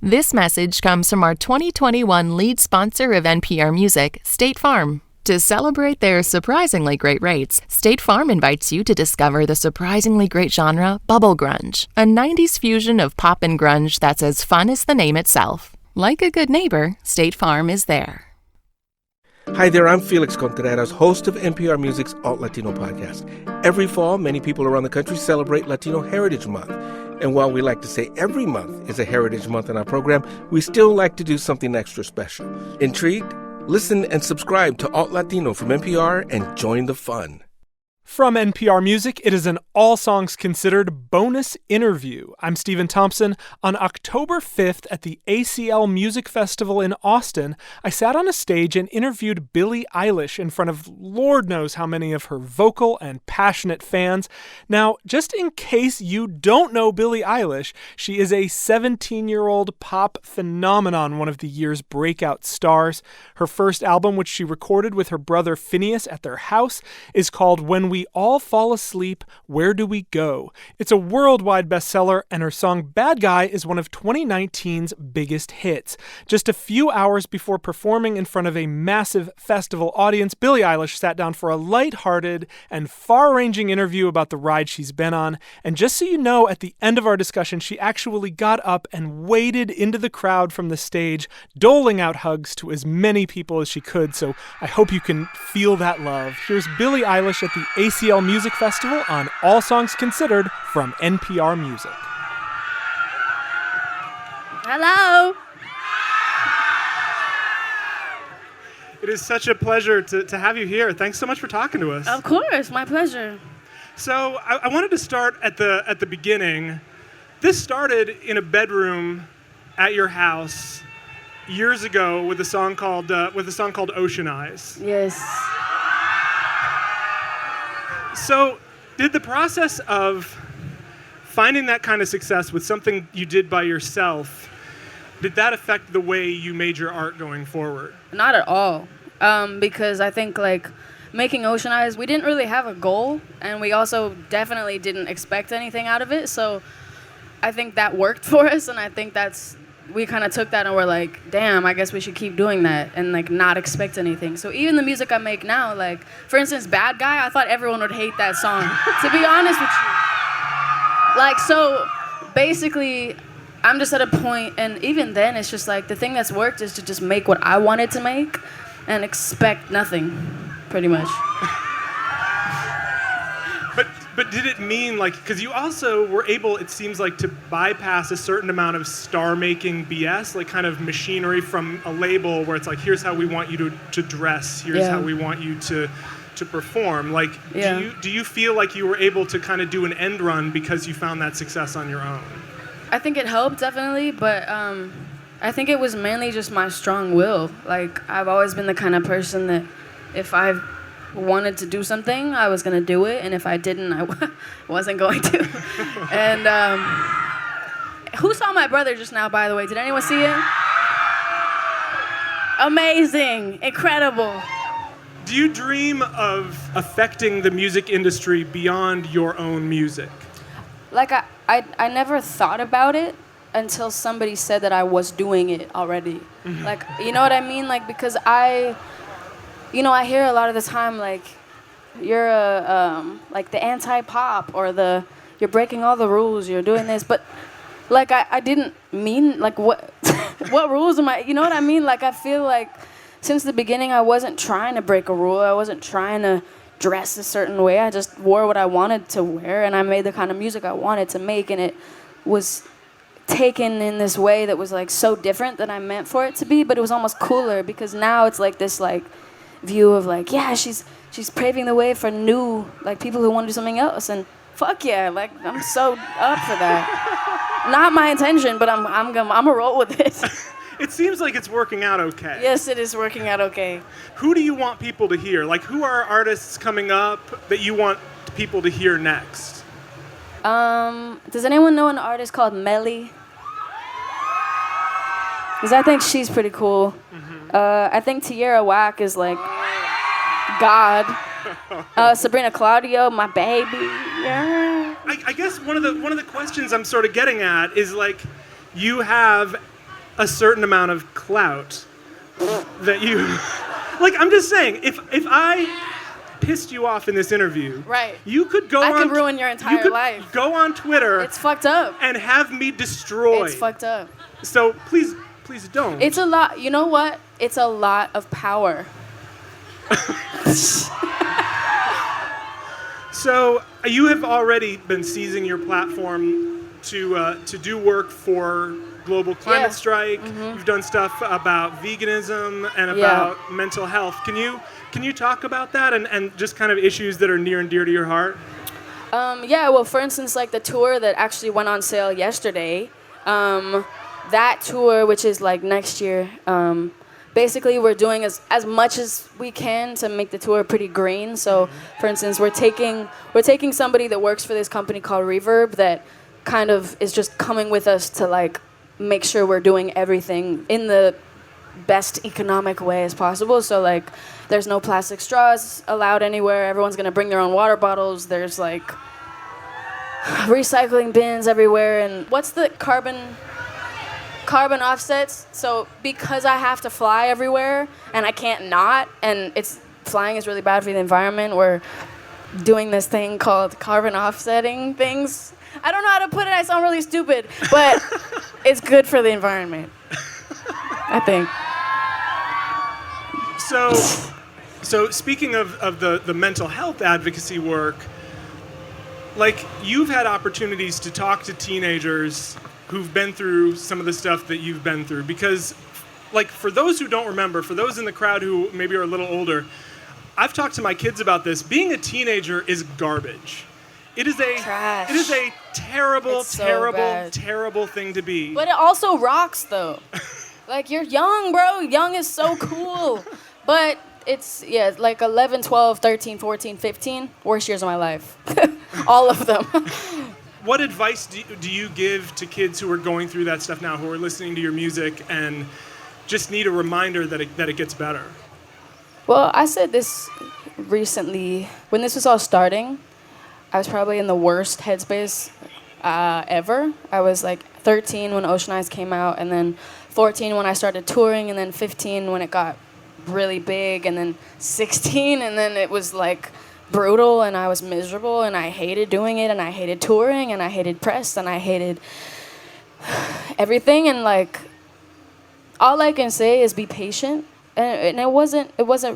This message comes from our 2021 lead sponsor of NPR Music, State Farm. To celebrate their surprisingly great rates, State Farm invites you to discover the surprisingly great genre Bubble Grunge, a 90s fusion of pop and grunge that's as fun as the name itself. Like a good neighbor, State Farm is there. Hi there, I'm Felix Contreras, host of NPR Music's Alt Latino podcast. Every fall, many people around the country celebrate Latino Heritage Month. And while we like to say every month is a Heritage Month in our program, we still like to do something extra special. Intrigued? Listen and subscribe to Alt Latino from NPR and join the fun. From NPR Music, it is an All Songs Considered bonus interview. I'm Stephen Thompson. On October 5th at the ACL Music Festival in Austin, I sat on a stage and interviewed Billie Eilish in front of Lord knows how many of her vocal and passionate fans. Now, just in case you don't know Billie Eilish, she is a 17-year-old pop phenomenon, one of the year's breakout stars. Her first album, which she recorded with her brother Phineas at their house, is called When We All Fall Asleep, Where Do We Go? It's a worldwide bestseller, and her song Bad Guy is one of 2019's biggest hits. Just a few hours before performing in front of a massive festival audience, Billie Eilish sat down for a lighthearted and far-ranging interview about the ride she's been on. And just so you know, at the end of our discussion, she actually got up and waded into the crowd from the stage, doling out hugs to as many people as she could. So I hope you can feel that love. Here's Billie Eilish at the ACL Music Festival on All Songs Considered from NPR Music. Hello. It is such a pleasure to have you here. Thanks so much for talking to us. Of course, my pleasure. So I wanted to start at the beginning. This started in a bedroom at your house years ago with a song called Ocean Eyes. Yes. So, did the process of finding that kind of success with something you did by yourself, did that affect the way you made your art going forward? Not at all. Because I think, making Ocean Eyes, we didn't really have a goal, and we also definitely didn't expect anything out of it, so I think that worked for us, and I think we kind of took that and we're like, damn, I guess we should keep doing that and not expect anything. So even the music I make now, for instance, Bad Guy, I thought everyone would hate that song, to be honest with you. So basically, I'm just at a point, and even then it's just the thing that's worked is to just make what I wanted to make and expect nothing, pretty much. But did it mean, because you also were able, it seems to bypass a certain amount of star-making BS, kind of machinery from a label where it's here's how we want you to dress, here's how we want you to perform. Do you feel like you were able to kind of do an end run because you found that success on your own? I think it helped, definitely, but I think it was mainly just my strong will. I've always been the kind of person that if I wanted to do something, I was going to do it, and if I didn't, I wasn't going to. And who saw my brother just now, by the way? Did anyone see it? Amazing. Incredible. Do you dream of affecting the music industry beyond your own music? I never thought about it until somebody said that I was doing it already. Mm-hmm. You know what I mean? Because I hear a lot of the time, you're the anti-pop or you're breaking all the rules, you're doing this, but I didn't mean what what rules am I? You know what I mean? I feel since the beginning I wasn't trying to break a rule. I wasn't trying to dress a certain way. I just wore what I wanted to wear, and I made the kind of music I wanted to make, and it was taken in this way that was so different than I meant for it to be, but it was almost cooler because now it's this view of yeah, she's paving the way for new people who want to do something else, and fuck yeah, I'm so up for that. Not my intention, but I'm gonna roll with it. It seems like it's working out okay. Yes, it is working out okay. Who do you want people to hear? Who are artists coming up that you want people to hear next? Does anyone know an artist called Melly? Because I think she's pretty cool. Mm-hmm. I think Tierra Whack is God. Sabrina Claudio, my baby. Yeah. I guess one of the questions I'm sort of getting at is you have a certain amount of clout that you, like, I'm just saying, if I pissed you off in this interview, right, you could go I on. could ruin your entire life. Go on Twitter. It's fucked up. And have me destroyed. It's fucked up. So please don't. It's a lot. You know what? It's a lot of power. So you have already been seizing your platform to do work for Global Climate Strike. Mm-hmm. You've done stuff about veganism and about mental health. Can you talk about that and just kind of issues that are near and dear to your heart? Well, for instance, like the tour that actually went on sale yesterday, that tour, which is like next year, basically we're doing as much as we can to make the tour pretty green. So, for instance, we're taking somebody that works for this company called Reverb that kind of is just coming with us to like make sure we're doing everything in the best economic way as possible. So like there's no plastic straws allowed anywhere. Everyone's gonna bring their own water bottles. There's like recycling bins everywhere. And what's the carbon offsets? So because I have to fly everywhere and I can't not, and flying is really bad for the environment, we're doing this thing called carbon offsetting things. I don't know how to put it. I sound really stupid, but it's good for the environment, I think. So speaking of the mental health advocacy work, like you've had opportunities to talk to teenagers who've been through some of the stuff that you've been through, because like for those who don't remember, for those in the crowd who maybe are a little older, I've talked to my kids about this. Being a teenager is garbage. It is a terrible, terrible thing to be. But it also rocks though. Like you're young, bro. Young is so cool. But it's like 11, 12, 13, 14, 15, worst years of my life. All of them. What advice do you give to kids who are going through that stuff now, who are listening to your music and just need a reminder that it gets better? Well, I said this recently. When this was all starting, I was probably in the worst headspace ever. I was like 13 when Ocean Eyes came out, and then 14 when I started touring, and then 15 when it got really big, and then 16, and then it was like brutal, and I was miserable, and I hated doing it, and I hated touring, and I hated press, and I hated everything. And like all I can say is be patient. And it wasn't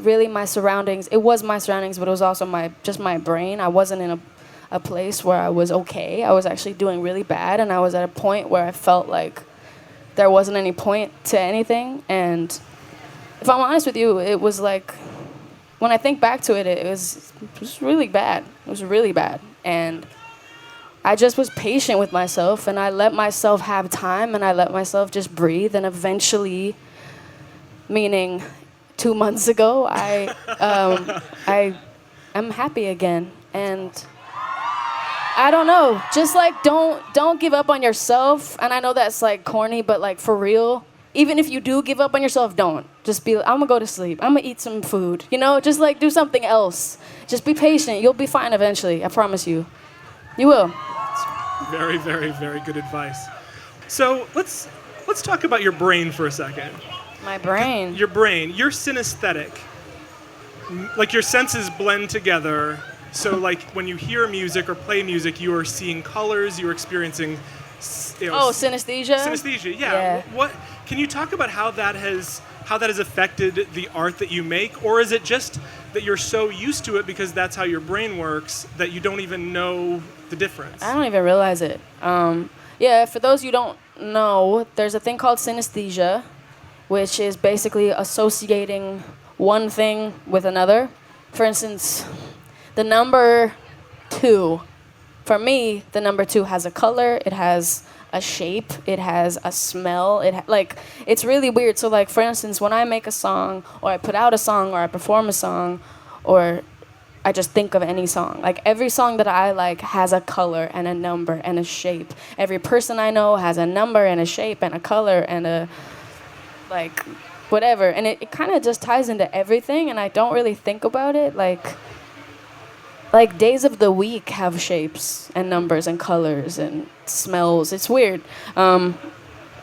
really my surroundings. It was my surroundings, but it was also my brain. I wasn't in a place where I was okay. I was actually doing really bad, and I was at a point where I felt like there wasn't any point to anything. And if I'm honest with you, it was like, when I think back to it, it was really bad. It was really bad. And I just was patient with myself, and I let myself have time, and I let myself just breathe, and eventually, meaning 2 months ago, I am happy again. And I don't know, just like don't give up on yourself. And I know that's like corny, but like for real, even if you do give up on yourself, don't. Just be like, I'm gonna go to sleep, I'm gonna eat some food, just like do something else. Just be patient, you'll be fine eventually, I promise you. You will. Very, very, very good advice. So let's talk about your brain for a second. My brain. Your brain. You're synesthetic. Like your senses blend together. So like when you hear music or play music, you are seeing colors. You're experiencing. Synesthesia. Synesthesia. Yeah. What? Can you talk about how that has affected the art that you make, or is it just that you're so used to it because that's how your brain works that you don't even know the difference? I don't even realize it. For those you don't know, there's a thing called synesthesia, which is basically associating one thing with another. For instance, the number 2. For me, the number 2 has a color, it has a shape, it has a smell, it's really weird. So like, for instance, when I make a song, or I put out a song, or I perform a song, or I just think of any song, like every song that I like has a color and a number and a shape. Every person I know has a number and a shape and a color and a like whatever, and it kind of just ties into everything, and I don't really think about it. Like days of the week have shapes and numbers and colors and smells. It's weird.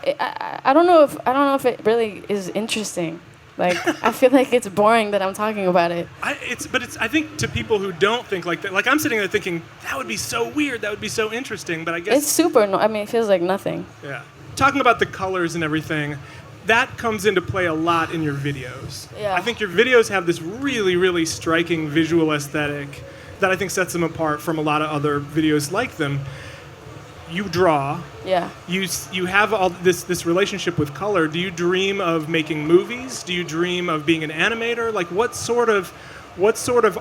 I don't know if it really is interesting. Like, I feel like it's boring that I'm talking about it. I think to people who don't think like that, like I'm sitting there thinking that would be so weird, that would be so interesting, but I guess It's super. I mean, it feels like nothing. yeah. Talking about the colors and everything, that comes into play a lot in your videos. Yeah. I think your videos have this really, really striking visual aesthetic that I think sets them apart from a lot of other videos like them. You draw. Yeah. You have all this relationship with color. Do you dream of making movies? Do you dream of being an animator? Like what sort of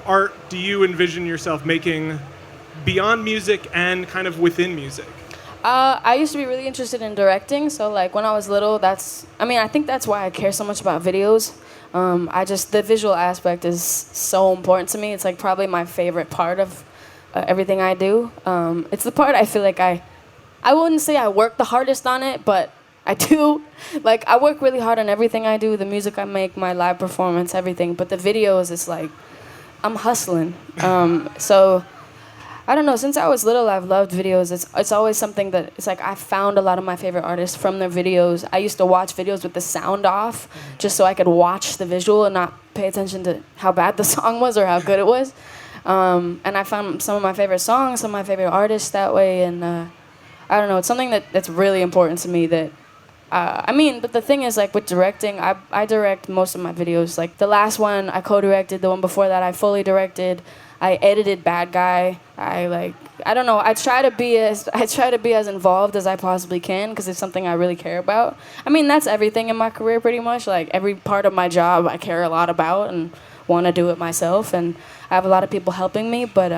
art do you envision yourself making beyond music and kind of within music? I used to be really interested in directing. So like when I was little, I think that's why I care so much about videos. The visual aspect is so important to me. It's like probably my favorite part of everything I do. It's the part I feel like I wouldn't say I work the hardest on it, but I do. Like, I work really hard on everything I do, the music I make, my live performance, everything. But the videos, it's like, I'm hustling. So, I don't know, since I was little, I've loved videos. It's always something that, it's like I found a lot of my favorite artists from their videos. I used to watch videos with the sound off, just so I could watch the visual and not pay attention to how bad the song was or how good it was. And I found some of my favorite songs, some of my favorite artists that way, and I don't know, it's something that's really important to me that, but the thing is, like, with directing, I direct most of my videos. Like, the last one, I co-directed. The one before that, I fully directed. I edited Bad Guy. I don't know, I try to be as involved as I possibly can, because it's something I really care about. I mean, that's everything in my career, pretty much. Like, every part of my job, I care a lot about and want to do it myself, and I have a lot of people helping me, but,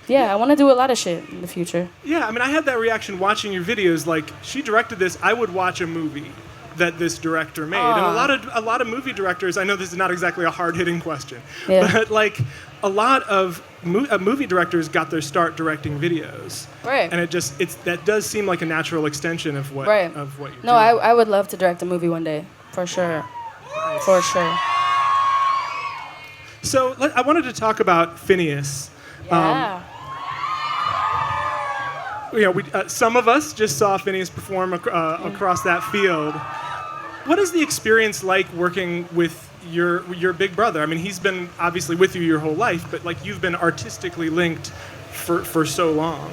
yeah, I want to do a lot of shit in the future. Yeah, I mean, I had that reaction watching your videos. Like, she directed this, I would watch a movie that this director made. And a lot of movie directors, I know this is not exactly a hard-hitting question, but like a lot of movie directors got their start directing videos. Right. And that does seem like a natural extension of what right. of what you're No, doing. I would love to direct a movie one day, for sure. For sure. So I wanted to talk about Phineas. Yeah. Some of us just saw Phineas perform across that field. What is the experience like working with your big brother? I mean, he's been obviously with you your whole life, but like you've been artistically linked for so long.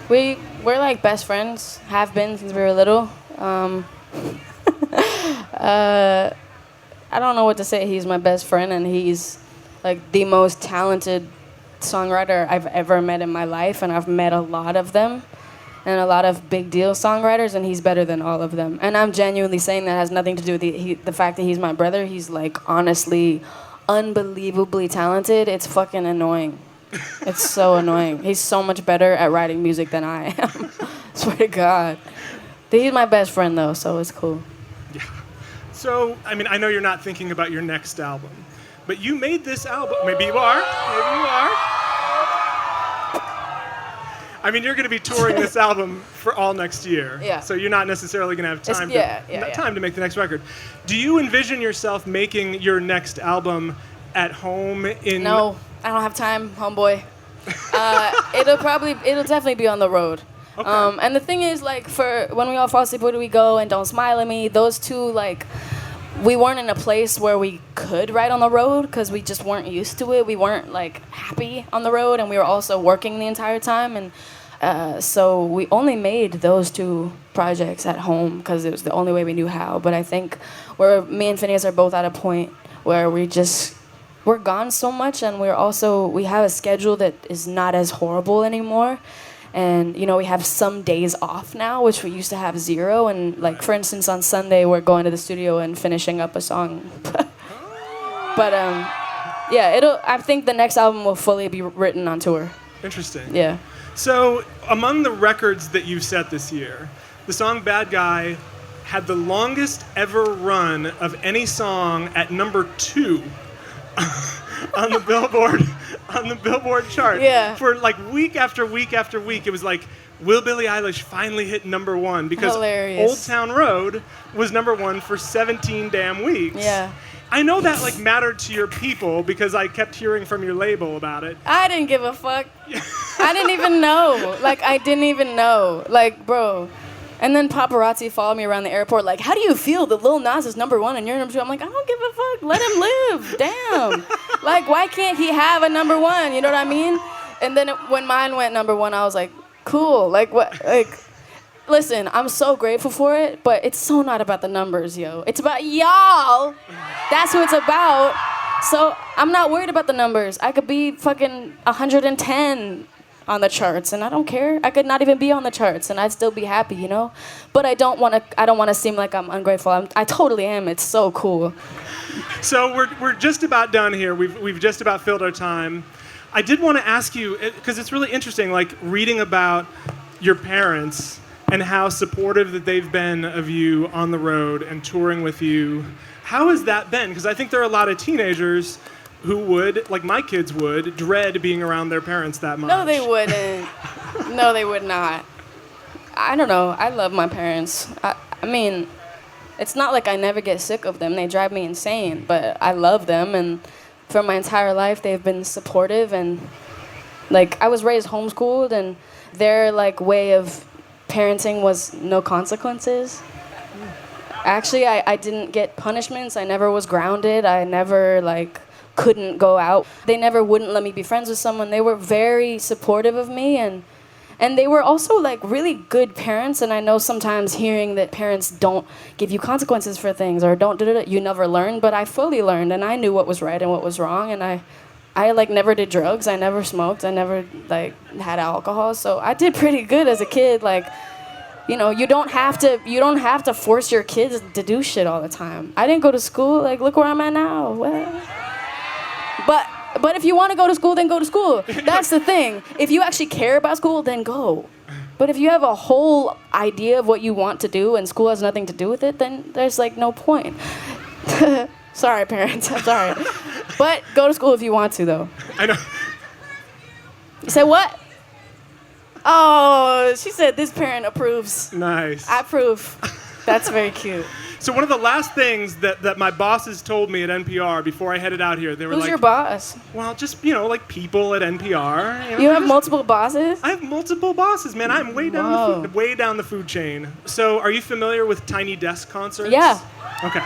We're like best friends, have been since we were little. I don't know what to say. He's my best friend, and he's like the most talented songwriter I've ever met in my life, and I've met a lot of them and a lot of big deal songwriters, and he's better than all of them. And I'm genuinely saying that has nothing to do with the fact that he's my brother. He's like honestly unbelievably talented. It's fucking annoying. It's so annoying. He's so much better at writing music than I am. Swear to God. He's my best friend though, so it's cool. Yeah. So, I mean, I know you're not thinking about your next album, but you made this album. Maybe you are. Maybe you are. I mean, you're going to be touring this album for all next year. Yeah. So you're not necessarily going to have time time to make the next record. Do you envision yourself making your next album at home No, I don't have time, homeboy. It'll definitely be on the road. Okay. And the thing is, like, for When We All Fall Asleep, Where Do We Go, and Don't Smile at Me, those two, like, we weren't in a place where we could write on the road because we just weren't used to it. We weren't, like, happy on the road, and we were also working the entire time. And so we only made those two projects at home because it was the only way we knew how. But I think me and Phineas are both at a point where we're gone so much, and we have a schedule that is not as horrible anymore. And, you know, we have some days off now, which we used to have zero. And, like, for instance, on Sunday, we're going to the studio and finishing up a song. But, yeah, I think the next album will fully be written on tour. Interesting. Yeah. So, among the records that you've set this year, the song Bad Guy had the longest ever run of any song at number 2 on the Billboard chart. Yeah. For like week after week after week, it was like, will Billie Eilish finally hit number 1? Because Hilarious. Old Town Road was number 1 for 17 damn weeks. Yeah. I know that like mattered to your people because I kept hearing from your label about it. I didn't give a fuck. I didn't even know. Like, I didn't even know. Like, bro. And then paparazzi follow me around the airport like, how do you feel that Lil Nas is number 1 and you're number 2? I'm like, I don't give a fuck. Let him live. Damn. Like, why can't he have a number 1? You know what I mean? And then when mine went number 1, I was like, cool. Like, what? Like, listen, I'm so grateful for it, but it's so not about the numbers, yo. It's about y'all. That's who it's about. So I'm not worried about the numbers. I could be fucking 110 on the charts, and I don't care. I could not even be on the charts, and I'd still be happy, you know. But I don't want to seem like I'm ungrateful. I totally am. It's so cool. So we're just about done here. We've just about filled our time. I did want to ask you, because it's really interesting, like reading about your parents and how supportive that they've been of you on the road and touring with you. How has that been? Because I think there are a lot of teenagers who would, like my kids would, dread being around their parents that much. No, they wouldn't. No, they would not. I don't know. I love my parents. I mean, it's not like I never get sick of them. They drive me insane, but I love them, and for my entire life, they've been supportive, and like I was raised homeschooled, and their like way of parenting was no consequences. Actually, I didn't get punishments. I never was grounded. I never like couldn't go out. They never wouldn't let me be friends with someone. They were very supportive of me, and they were also like really good parents. And I know sometimes hearing that parents don't give you consequences for things or don't do it, you never learn. But I fully learned, and I knew what was right and what was wrong. And I like never did drugs. I never smoked. I never like had alcohol. So I did pretty good as a kid. Like, you know, you don't have to force your kids to do shit all the time. I didn't go to school. Like, look where I'm at now. Well, but if you want to go to school, then go to school. That's the thing. If you actually care about school, then go. But if you have a whole idea of what you want to do and school has nothing to do with it, then there's like no point. Sorry, parents. I'm sorry. But go to school if you want to, though. I know. You said what? Oh, she said this parent approves. Nice. I approve. That's very cute. So one of the last things that my bosses told me at NPR before I headed out here, they were Who's like... your boss? Well, just, you know, like people at NPR. You know, You have multiple bosses? I have multiple bosses, man. I'm way down the food chain. So are you familiar with Tiny Desk concerts? Yeah. Okay.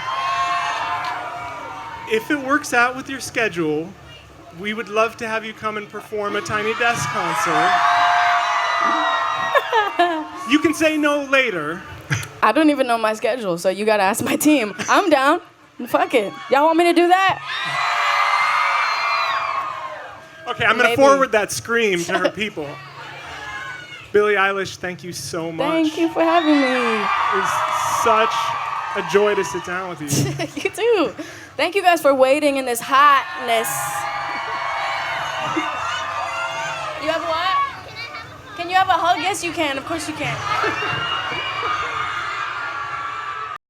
If it works out with your schedule, we would love to have you come and perform a Tiny Desk concert. You can say no later. I don't even know my schedule, so you gotta ask my team. I'm down. Fuck it. Y'all want me to do that? Okay, I'm going to forward that scream to her people. Billie Eilish, thank you so much. Thank you for having me. It's such a joy to sit down with you. You too. Thank you guys for waiting in this hotness. You have what? Can you have a hug? Yes, you can. Of course you can.